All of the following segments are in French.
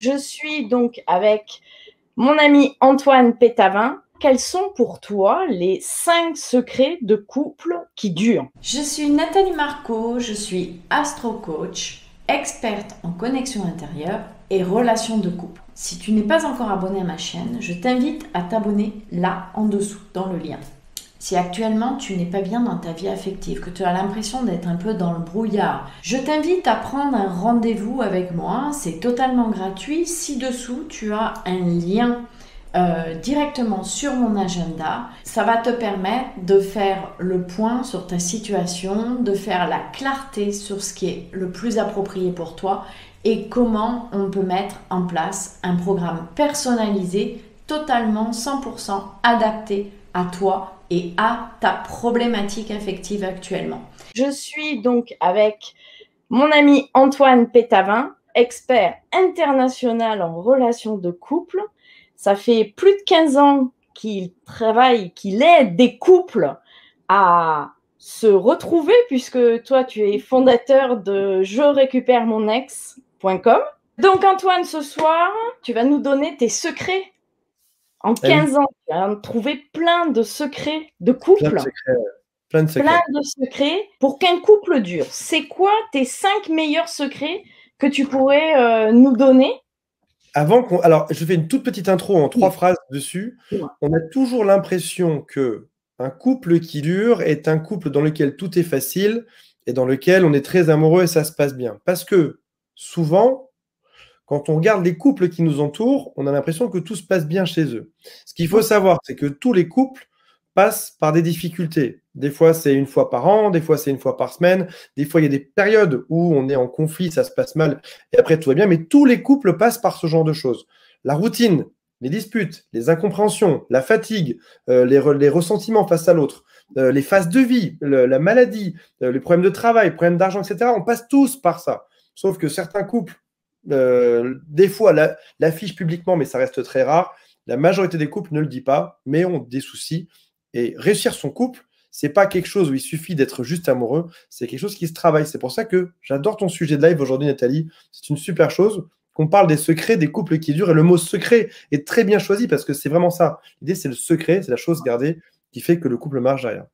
Je suis donc avec mon ami Antoine Pétavin. Quels sont pour toi les 5 secrets de couple qui durent? Je suis Nathalie Marco, je suis astro-coach, experte en connexion intérieure et relations de couple. Si tu n'es pas encore abonné à ma chaîne, je t'invite à t'abonner là en dessous dans le lien. Si actuellement tu n'es pas bien dans ta vie affective, que tu as l'impression d'être un peu dans le brouillard, je t'invite à prendre un rendez-vous avec moi. C'est totalement gratuit. Ci-dessous, tu as un lien directement sur mon agenda. Ça va te permettre de faire le point sur ta situation, de faire la clarté sur ce qui est le plus approprié pour toi et comment on peut mettre en place un programme personnalisé, totalement 100% adapté à toi et à ta problématique affective actuellement. Je suis donc avec mon ami Antoine Pétavin, expert international en relations de couple. Ça fait plus de 15 ans qu'il travaille, qu'il aide des couples à se retrouver, puisque toi, tu es fondateur de je récupère mon ex.com. Donc Antoine, ce soir, tu vas nous donner tes secrets. En Eh oui, 15 ans, tu as trouvé plein de secrets de plein de couple, secrets, plein de plein secrets. de secrets pour qu'un couple dure. C'est quoi tes 5 meilleurs secrets que tu pourrais nous donner? Alors, je fais une toute petite intro en 3 Oui, phrases dessus. dis-moi. On a toujours l'impression que un couple qui dure est un couple dans lequel tout est facile et dans lequel on est très amoureux et ça se passe bien. Parce que souvent, quand on regarde les couples qui nous entourent, on a l'impression que tout se passe bien chez eux. Ce qu'il faut savoir, c'est que tous les couples passent par des difficultés. Des fois, c'est une fois par an, des fois, c'est une fois par semaine, des fois, il y a des périodes où on est en conflit, ça se passe mal, et après, tout va bien, mais tous les couples passent par ce genre de choses. La routine, les disputes, les incompréhensions, la fatigue, les ressentiments face à l'autre, les phases de vie, la maladie, les problèmes de travail, les problèmes d'argent, etc., on passe tous par ça. Sauf que certains couples des fois l'affiche publiquement, mais ça reste très rare. La majorité des couples ne le dit pas, mais ont des soucis. Et réussir son couple, c'est pas quelque chose où il suffit d'être juste amoureux, c'est quelque chose qui se travaille. C'est pour ça que j'adore ton sujet de live aujourd'hui, Nathalie. C'est une super chose qu'on parle des secrets des couples qui durent. Et le mot secret est très bien choisi parce que c'est vraiment ça. L'idée, c'est le secret, c'est la chose gardée qui fait que le couple marche derrière.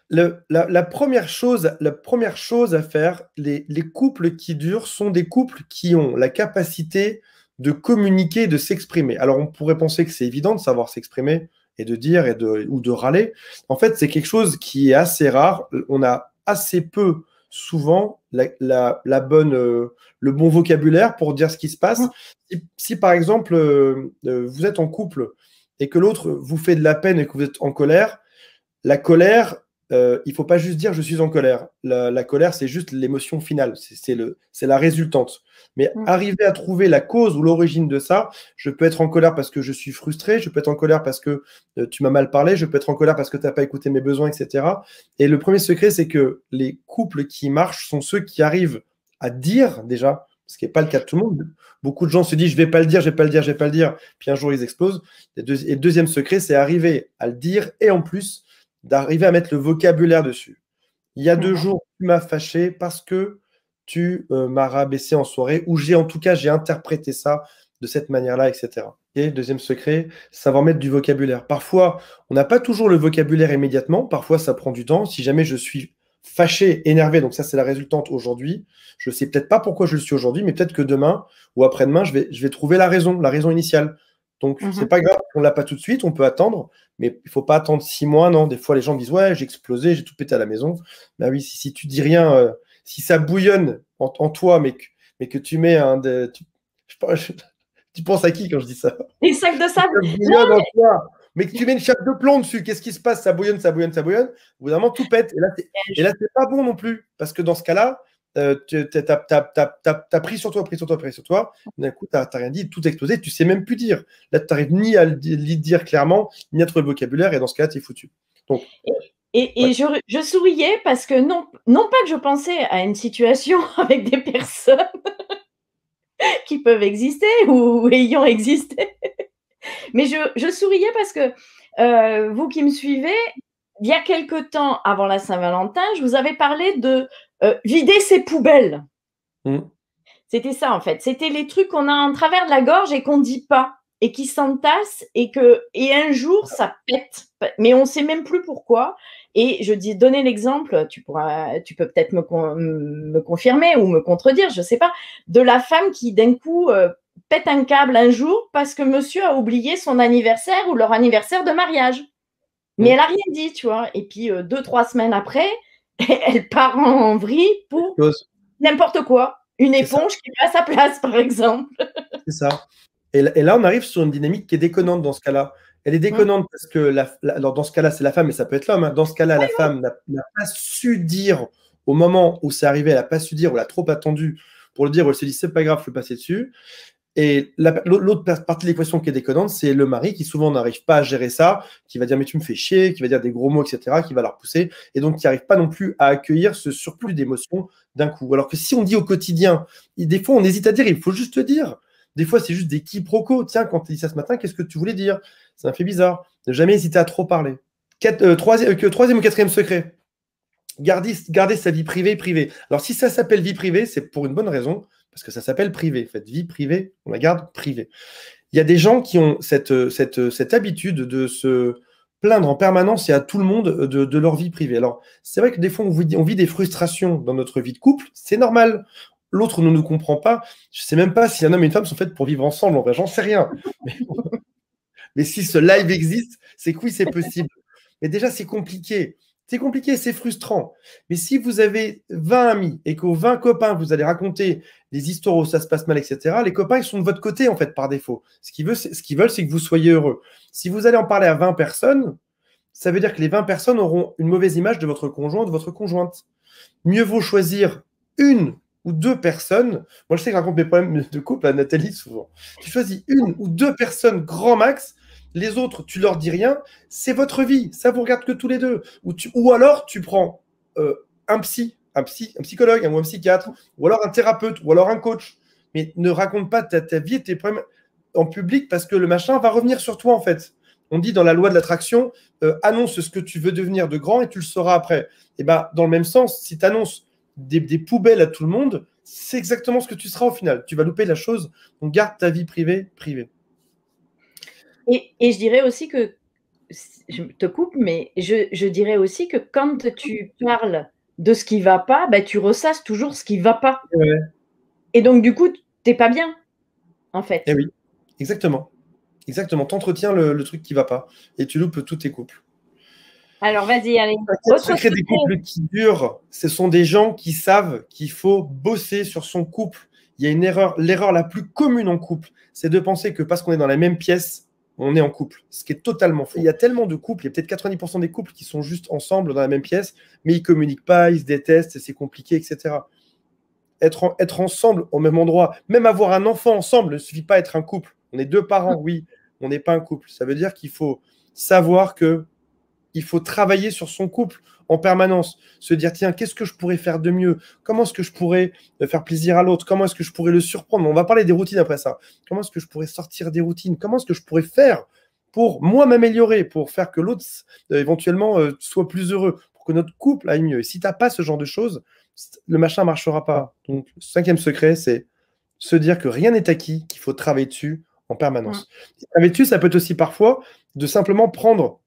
La première chose à faire, les couples qui durent sont des couples qui ont la capacité de communiquer, de s'exprimer. Alors, on pourrait penser que c'est évident de savoir s'exprimer et de dire ou de râler. En fait, c'est quelque chose qui est assez rare. On a assez peu, souvent, le bon vocabulaire pour dire ce qui se passe. Si par exemple, vous êtes en couple et que l'autre vous fait de la peine et que vous êtes en colère, la colère, il ne faut pas juste dire je suis en colère. La colère, c'est juste l'émotion finale, c'est la résultante. Mais arriver à trouver la cause ou l'origine de ça, je peux être en colère parce que je suis frustré, je peux être en colère parce que tu m'as mal parlé, je peux être en colère parce que tu n'as pas écouté mes besoins, etc. Et le premier secret, c'est que les couples qui marchent sont ceux qui arrivent à dire déjà, ce qui n'est pas le cas de tout le monde. Beaucoup de gens se disent je ne vais pas le dire, je ne vais pas le dire, je ne vais pas le dire, puis un jour ils explosent. Et le deuxième secret, c'est arriver à le dire et en plus d'arriver à mettre le vocabulaire dessus. Il y a 2 jours, tu m'as fâché parce que tu m'as rabaissé en soirée, ou en tout cas, j'ai interprété ça de cette manière-là, etc. Et deuxième secret, savoir mettre du vocabulaire. Parfois, on n'a pas toujours le vocabulaire immédiatement, parfois ça prend du temps. Si jamais je suis fâché, énervé, donc ça c'est la résultante aujourd'hui, je ne sais peut-être pas pourquoi je le suis aujourd'hui, mais peut-être que demain ou après-demain, je vais trouver la raison initiale. Donc, c'est pas grave, on l'a pas tout de suite, on peut attendre, mais il faut pas attendre 6 mois, non. Des fois, les gens me disent, ouais, j'ai explosé, j'ai tout pété à la maison. Ben oui, si tu dis rien, si ça bouillonne en toi, mais que tu mets tu penses à qui quand je dis ça? Les sacs de Si sable. ça Non, bouillonne en toi, mais que tu mets une chape de plomb dessus, qu'est-ce qui se passe? Ça bouillonne, ça bouillonne, ça bouillonne. Au bout d'un moment, tout pète. Et là, c'est pas bon non plus. Parce que dans ce cas-là, t'as pris sur toi, pris sur toi, pris sur toi. D'un coup, t'as rien dit, tout explosé, tu sais même plus dire. Là, tu n'arrives ni à le dire clairement, ni à trouver le vocabulaire, et dans ce cas-là, tu es foutu. Donc, et ouais. je souriais parce que non pas que je pensais à une situation avec des personnes qui peuvent exister ou ayant existé, mais je souriais parce que vous qui me suivez, il y a quelque temps avant la Saint-Valentin, je vous avais parlé de vider ses poubelles. Mmh. C'était ça, en fait. C'était les trucs qu'on a en travers de la gorge et qu'on ne dit pas et qui s'entassent et un jour, ça pète. Mais on ne sait même plus pourquoi. Et je dis, donner l'exemple, tu peux peut-être me confirmer ou me contredire, je ne sais pas, de la femme qui, d'un coup, pète un câble un jour parce que monsieur a oublié son anniversaire ou leur anniversaire de mariage. Mais elle n'a rien dit, tu vois. Et puis, 2-3 semaines après, elle part en vrille pour n'importe quoi. Une éponge qui met à sa place, par exemple. C'est ça. Et là, on arrive sur une dynamique qui est déconnante dans ce cas-là. Elle est déconnante parce que alors dans ce cas-là, c'est la femme, mais ça peut être l'homme. Hein. Dans ce cas-là, la femme n'a pas su dire au moment où c'est arrivé, elle n'a pas su dire, ou elle a trop attendu pour le dire, ou elle s'est dit, c'est pas grave, je peux passer dessus. Et l'autre partie de l'équation qui est déconnante, c'est le mari qui souvent n'arrive pas à gérer ça, qui va dire mais tu me fais chier, qui va dire des gros mots, etc., qui va la repousser, et donc qui n'arrive pas non plus à accueillir ce surplus d'émotions d'un coup. Alors que si on dit au quotidien, des fois on hésite à dire, il faut juste dire. Des fois c'est juste des quiproquos. Tiens, quand tu dis ça ce matin, qu'est-ce que tu voulais dire? Ça me fait bizarre. Ne jamais hésiter à trop parler. Troisième ou quatrième secret. Garder sa vie privée. Alors si ça s'appelle vie privée, c'est pour une bonne raison. Parce que ça s'appelle privé. Faites vie privée, on la garde privée. Il y a des gens qui ont cette habitude de se plaindre en permanence et à tout le monde de leur vie privée. Alors, c'est vrai que des fois, on vit des frustrations dans notre vie de couple. C'est normal. L'autre ne nous comprend pas. Je ne sais même pas si un homme et une femme sont faits pour vivre ensemble. En vrai, j'en sais rien. Mais si ce live existe, c'est que oui, c'est possible. Mais déjà, c'est compliqué. C'est compliqué, c'est frustrant. Mais si vous avez 20 amis et qu'aux 20 copains, vous allez raconter des histoires où ça se passe mal, etc., les copains, ils sont de votre côté, en fait, par défaut. Ce qu'ils veulent, c'est que vous soyez heureux. Si vous allez en parler à 20 personnes, ça veut dire que les 20 personnes auront une mauvaise image de votre conjoint, de votre conjointe. Mieux vaut choisir une ou deux personnes. Moi, je sais que je raconte mes problèmes de couple à Nathalie souvent. Tu choisis une ou deux personnes, grand max. Les autres, tu leur dis rien, c'est votre vie, ça vous regarde que tous les deux. Ou alors, tu prends un psychologue, ou un psychiatre, ou alors un thérapeute, ou alors un coach. Mais ne raconte pas ta vie et tes problèmes en public parce que le machin va revenir sur toi, en fait. On dit dans la loi de l'attraction, annonce ce que tu veux devenir de grand et tu le sauras après. Et ben, dans le même sens, si tu annonces des poubelles à tout le monde, c'est exactement ce que tu seras au final. Tu vas louper la chose, donc garde ta vie privée. Et je dirais aussi que, je te coupe, mais je dirais aussi que quand tu parles de ce qui ne va pas, bah, tu ressasses toujours ce qui ne va pas. Ouais. Et donc, du coup, tu n'es pas bien, en fait. Eh oui, exactement. Exactement. Tu entretiens le truc qui ne va pas et tu loupes tous tes couples. Alors, vas-y, allez. Le secret des couples qui durent, ce sont des gens qui savent qu'il faut bosser sur son couple. Il y a une erreur, l'erreur la plus commune en couple, c'est de penser que parce qu'on est dans la même pièce, on est en couple, ce qui est totalement faux. Il y a tellement de couples, il y a peut-être 90% des couples qui sont juste ensemble dans la même pièce, mais ils ne communiquent pas, ils se détestent, c'est compliqué, etc. Être ensemble au même endroit, même avoir un enfant ensemble, ne suffit pas être un couple. On est deux parents, oui, on n'est pas un couple. Ça veut dire qu'il faut savoir que il faut travailler sur son couple en permanence, se dire tiens, qu'est-ce que je pourrais faire de mieux? Comment est-ce que je pourrais faire plaisir à l'autre? Comment est-ce que je pourrais le surprendre? On va parler des routines après ça. Comment est-ce que je pourrais sortir des routines? Comment est-ce que je pourrais faire pour moi m'améliorer, pour faire que l'autre éventuellement soit plus heureux, pour que notre couple aille mieux? Et si tu n'as pas ce genre de choses, le machin ne marchera pas. Donc, le cinquième secret, c'est se dire que rien n'est acquis, qu'il faut travailler dessus en permanence. Travailler dessus, ça peut être aussi parfois de simplement prendre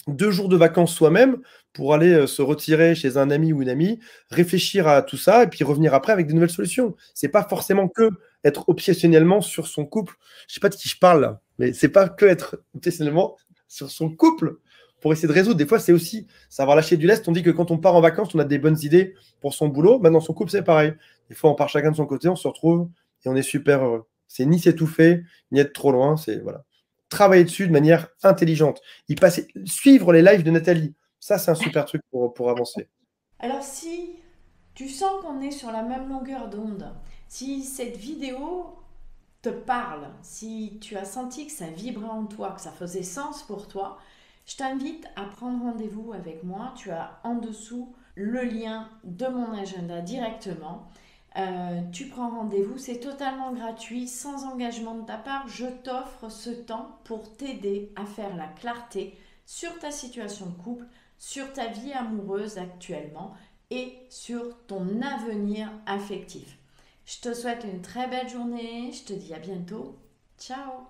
2 jours de vacances soi-même pour aller se retirer chez un ami ou une amie, réfléchir à tout ça et puis revenir après avec des nouvelles solutions. C'est pas forcément que être obsessionnellement sur son couple. Je sais pas de qui je parle là, mais c'est pas que être obsessionnellement sur son couple pour essayer de résoudre. Des fois, c'est aussi savoir lâcher du lest. On dit que quand on part en vacances, on a des bonnes idées pour son boulot. Maintenant, son couple, c'est pareil. Des fois, on part chacun de son côté, on se retrouve et on est super heureux. C'est ni s'étouffer, ni être trop loin. C'est voilà. Travailler dessus de manière intelligente. Suivre les lives de Nathalie. Ça, c'est un super truc pour avancer. Alors, si tu sens qu'on est sur la même longueur d'onde, si cette vidéo te parle, si tu as senti que ça vibrait en toi, que ça faisait sens pour toi, je t'invite à prendre rendez-vous avec moi. Tu as en dessous le lien de mon agenda directement. Tu prends rendez-vous, c'est totalement gratuit, sans engagement de ta part. Je t'offre ce temps pour t'aider à faire la clarté sur ta situation de couple, sur ta vie amoureuse actuellement et sur ton avenir affectif. Je te souhaite une très belle journée. Je te dis à bientôt. Ciao!